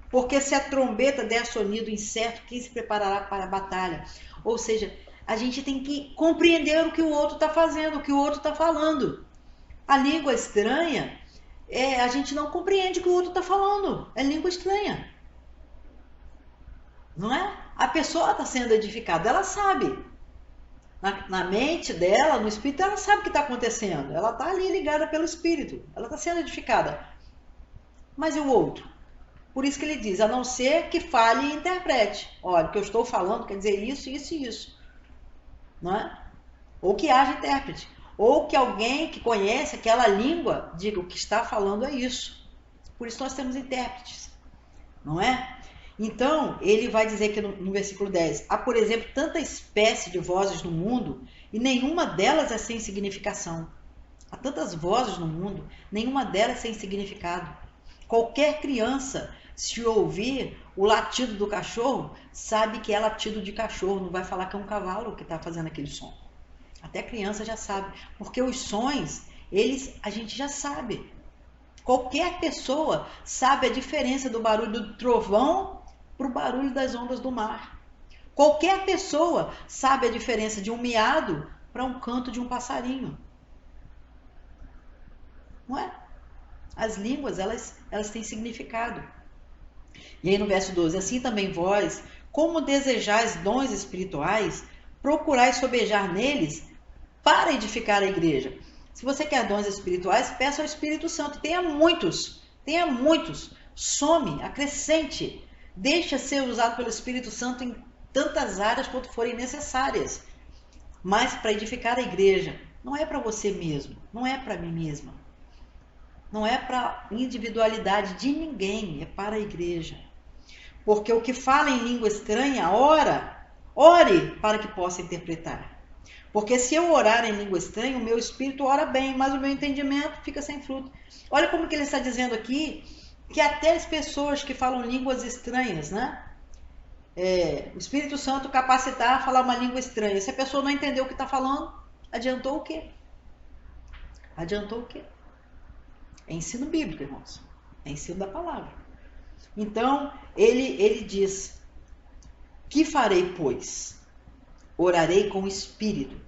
Porque se a trombeta der sonido incerto, quem se preparará para a batalha? Ou seja, a gente tem que compreender o que o outro está fazendo, o que o outro está falando. A língua estranha, a gente não compreende o que o outro está falando. É língua estranha. Não é? A pessoa está sendo edificada, ela sabe. Na mente dela, no espírito, ela sabe o que está acontecendo. Ela está ali ligada pelo espírito. Ela está sendo edificada. Mas e o outro? Por isso que ele diz, a não ser que fale e interprete. Olha, o que eu estou falando quer dizer isso, isso e isso. Não é? Ou que haja intérprete. Ou que alguém que conhece aquela língua diga o que está falando é isso. Por isso nós temos intérpretes. Não é? Então, ele vai dizer que no versículo 10, há, por exemplo, tanta espécie de vozes no mundo e nenhuma delas é sem significação. Há tantas vozes no mundo, nenhuma delas é sem significado. Qualquer criança, se ouvir o latido do cachorro, sabe que é latido de cachorro, não vai falar que é um cavalo que está fazendo aquele som. Até a criança já sabe, porque os sons, a gente já sabe. Qualquer pessoa sabe a diferença do barulho do trovão para o barulho das ondas do mar. Qualquer pessoa sabe a diferença de um miado para um canto de um passarinho. Não é? As línguas, elas têm significado. E aí no verso 12, assim também vós, como desejais dons espirituais, procurais sobejar neles para edificar a igreja. Se você quer dons espirituais, peça ao Espírito Santo. Tenha muitos. Some, acrescente. Deixa ser usado pelo Espírito Santo em tantas áreas quanto forem necessárias. Mas para edificar a igreja, não é para você mesmo, não é para mim mesma. Não é para individualidade de ninguém, é para a igreja. Porque o que fala em língua estranha, ore para que possa interpretar. Porque se eu orar em língua estranha, o meu espírito ora bem, mas o meu entendimento fica sem fruto. Olha como que ele está dizendo aqui, que até as pessoas que falam línguas estranhas, né? O Espírito Santo capacitar a falar uma língua estranha. Se a pessoa não entendeu o que está falando, adiantou o quê? Adiantou o quê? É ensino bíblico, irmãos. É ensino da palavra. Então, ele diz, que farei, pois? Orarei com o espírito,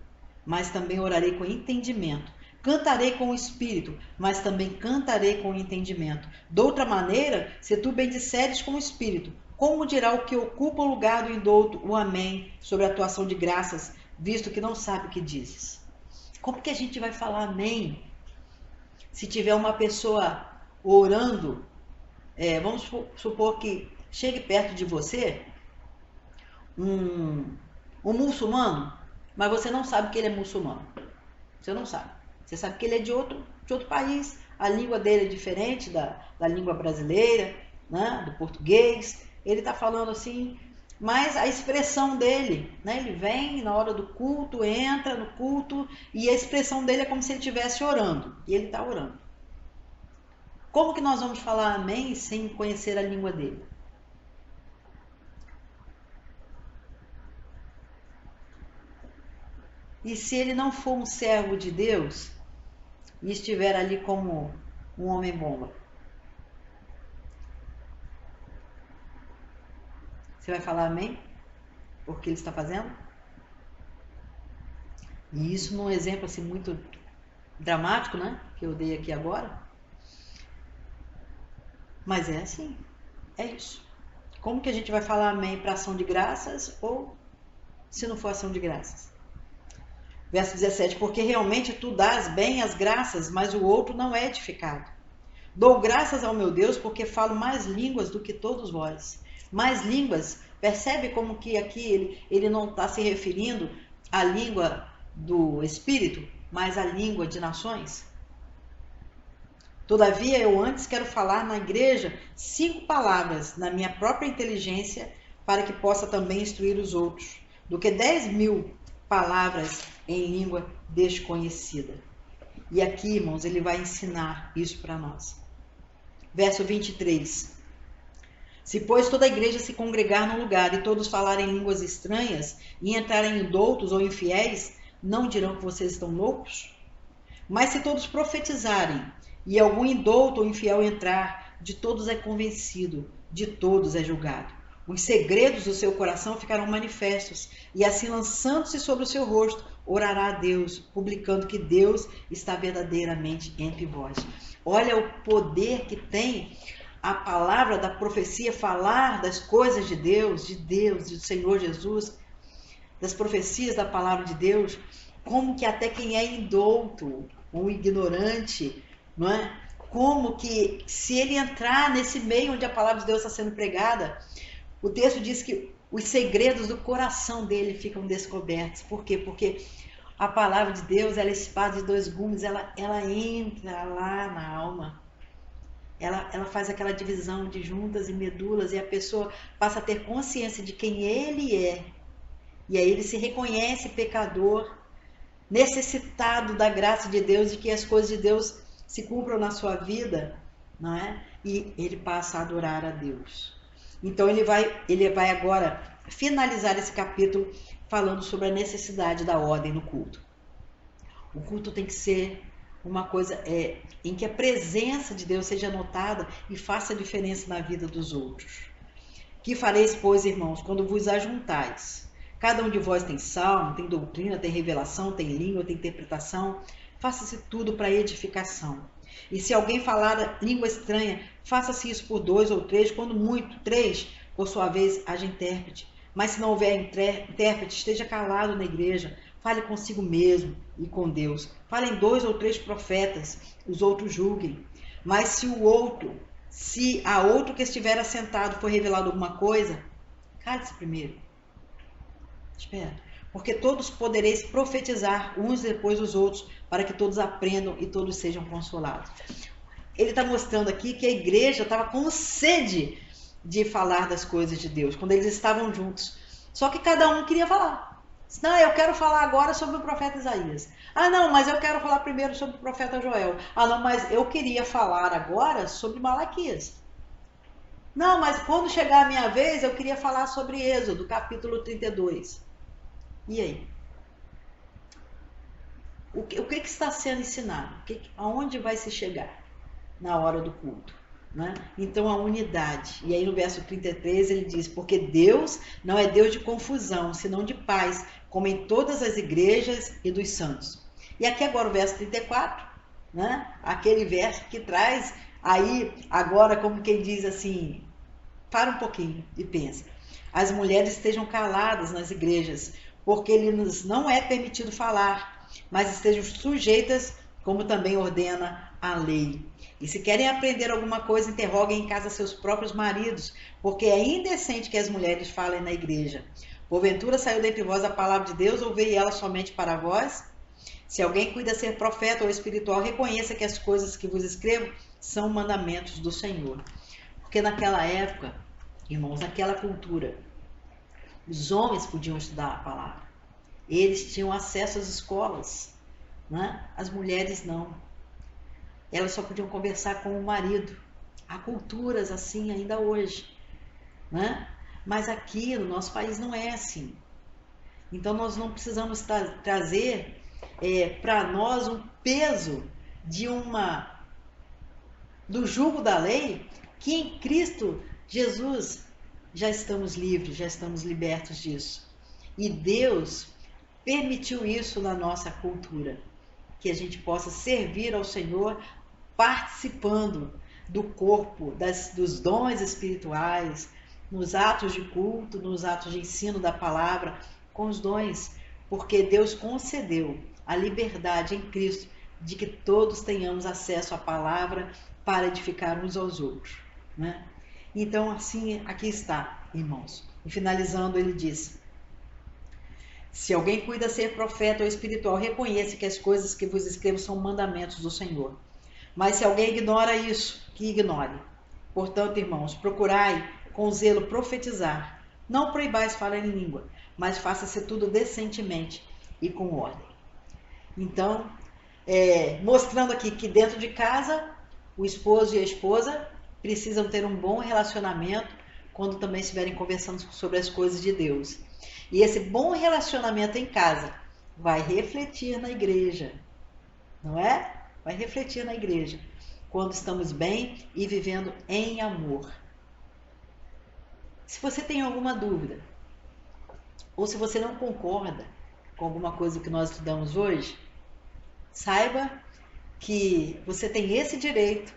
mas também orarei com entendimento. Cantarei com o espírito, mas também cantarei com o entendimento. De outra maneira, se tu bendisseres com o espírito, como dirá o que ocupa o lugar do indouto, o amém, sobre a atuação de graças, visto que não sabe o que dizes? Como que a gente vai falar amém se tiver uma pessoa orando Vamos supor que chegue perto de você um muçulmano, mas você não sabe que ele é muçulmano. Você não sabe. Você sabe que ele é de outro país. A língua dele é diferente da língua brasileira, né? Do português. Ele está falando assim, mas a expressão dele, né? Ele vem na hora do culto, entra no culto, e a expressão dele é como se ele estivesse orando. E ele está orando. Como que nós vamos falar amém sem conhecer a língua dele? E se ele não for um servo de Deus e estiver ali como um homem-bomba? Você vai falar amém? Por que ele está fazendo? E isso num exemplo assim muito dramático, né? Que eu dei aqui agora. Mas é assim. É isso. Como que a gente vai falar amém para ação de graças ou se não for ação de graças? Verso 17, porque realmente tu dás bem as graças, mas o outro não é edificado. Dou graças ao meu Deus porque falo mais línguas do que todos vós. Mais línguas, percebe como que aqui ele não está se referindo à língua do Espírito, mas à língua de nações? Todavia, eu antes quero falar na igreja 5 palavras na minha própria inteligência para que possa também instruir os outros, do que 10.000 palavras em língua desconhecida. E aqui, irmãos, ele vai ensinar isso para nós. Verso 23. Se, pois, toda a igreja se congregar num lugar e todos falarem línguas estranhas e entrarem indoutos ou infiéis, não dirão que vocês estão loucos? Mas se todos profetizarem e algum indouto ou infiel entrar, de todos é convencido, de todos é julgado. Os segredos do seu coração ficarão manifestos, e assim lançando-se sobre o seu rosto, orará a Deus, publicando que Deus está verdadeiramente entre vós. Olha o poder que tem a palavra da profecia, falar das coisas de Deus, do Senhor Jesus, das profecias da palavra de Deus, como que até quem é indouto, ou ignorante, não é? Como que se ele entrar nesse meio onde a palavra de Deus está sendo pregada, o texto diz que os segredos do coração dele ficam descobertos. Por quê? Porque a palavra de Deus, ela é espada de 2 gumes, ela entra lá na alma. Ela faz aquela divisão de juntas e medulas e a pessoa passa a ter consciência de quem ele é. E aí ele se reconhece pecador, necessitado da graça de Deus e que as coisas de Deus se cumpram na sua vida, não é? E ele passa a adorar a Deus. Então ele vai agora finalizar esse capítulo falando sobre a necessidade da ordem no culto. O culto tem que ser uma coisa em que a presença de Deus seja notada e faça diferença na vida dos outros. Que fareis, pois, irmãos, quando vos ajuntais? Cada um de vós tem salmo, tem doutrina, tem revelação, tem língua, tem interpretação. Faça-se tudo para edificação. E se alguém falar língua estranha, faça-se isso por 2 ou 3, quando muito, 3, por sua vez, haja intérprete. Mas se não houver intérprete, esteja calado na igreja, fale consigo mesmo e com Deus. Falem 2 ou 3 profetas, os outros julguem. Mas se a outro que estiver assentado for revelado alguma coisa, cale-se primeiro. Espera. Porque todos podereis profetizar uns depois dos outros, para que todos aprendam e todos sejam consolados. Ele está mostrando aqui que a igreja estava com sede de falar das coisas de Deus, quando eles estavam juntos. Só que cada um queria falar. Não, eu quero falar agora sobre o profeta Isaías. Ah, não, mas eu quero falar primeiro sobre o profeta Joel. Ah, não, mas eu queria falar agora sobre Malaquias. Não, mas quando chegar a minha vez, eu queria falar sobre Êxodo, capítulo 32. E aí? O que está sendo ensinado? Aonde vai se chegar na hora do culto? Né? Então, a unidade. E aí no verso 33 ele diz, porque Deus não é Deus de confusão, senão de paz, como em todas as igrejas e dos santos. E aqui agora o verso 34, né? Aquele verso que traz aí agora como quem diz assim, para um pouquinho e pensa. As mulheres estejam caladas nas igrejas, porque lhes não é permitido falar, mas estejam sujeitas, como também ordena a lei. E se querem aprender alguma coisa, interroguem em casa seus próprios maridos, porque é indecente que as mulheres falem na igreja. Porventura saiu dentre vós a palavra de Deus, ou veio ela somente para vós? Se alguém cuida ser profeta ou espiritual, reconheça que as coisas que vos escrevo são mandamentos do Senhor. Porque naquela época, irmãos, naquela cultura, os homens podiam estudar a palavra. Eles tinham acesso às escolas, né? As mulheres não. Elas só podiam conversar com o marido. Há culturas assim ainda hoje, né? Mas aqui no nosso país não é assim. Então nós não precisamos trazer para nós um peso do jugo da lei, que em Cristo Jesus já estamos livres, já estamos libertos disso. E Deus permitiu isso na nossa cultura, que a gente possa servir ao Senhor participando do corpo, dos dons espirituais, nos atos de culto, nos atos de ensino da palavra, com os dons, porque Deus concedeu a liberdade em Cristo de que todos tenhamos acesso à palavra para edificar uns aos outros, né? Então, assim, aqui está, irmãos. E finalizando, ele diz: se alguém cuida ser profeta ou espiritual, reconheça que as coisas que vos escrevo são mandamentos do Senhor. Mas se alguém ignora isso, que ignore. Portanto, irmãos, procurai com zelo profetizar. Não proibais falar em língua, mas faça-se tudo decentemente e com ordem. Então, mostrando aqui que dentro de casa, o esposo e a esposa precisam ter um bom relacionamento quando também estiverem conversando sobre as coisas de Deus. E esse bom relacionamento em casa vai refletir na igreja, não é? Vai refletir na igreja, quando estamos bem e vivendo em amor. Se você tem alguma dúvida, ou se você não concorda com alguma coisa que nós estudamos hoje, saiba que você tem esse direito,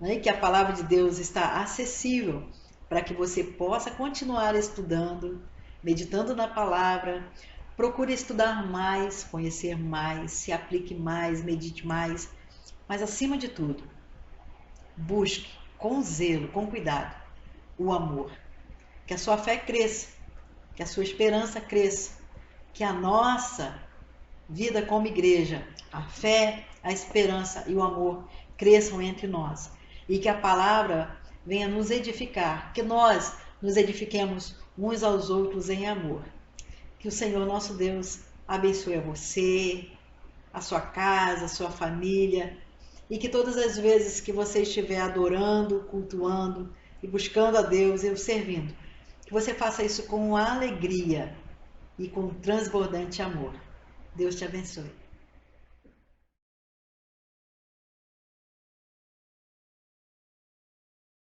né, que a palavra de Deus está acessível para que você possa continuar estudando, meditando na palavra. Procure estudar mais, conhecer mais, se aplique mais, medite mais, mas acima de tudo, busque com zelo, com cuidado, o amor. Que a sua fé cresça, que a sua esperança cresça, que a nossa vida como igreja, a fé, a esperança e o amor cresçam entre nós. E que a palavra venha nos edificar, que nós nos edifiquemos uns aos outros em amor. Que o Senhor nosso Deus abençoe a você, a sua casa, a sua família, e que todas as vezes que você estiver adorando, cultuando e buscando a Deus e o servindo, que você faça isso com alegria e com transbordante amor. Deus te abençoe.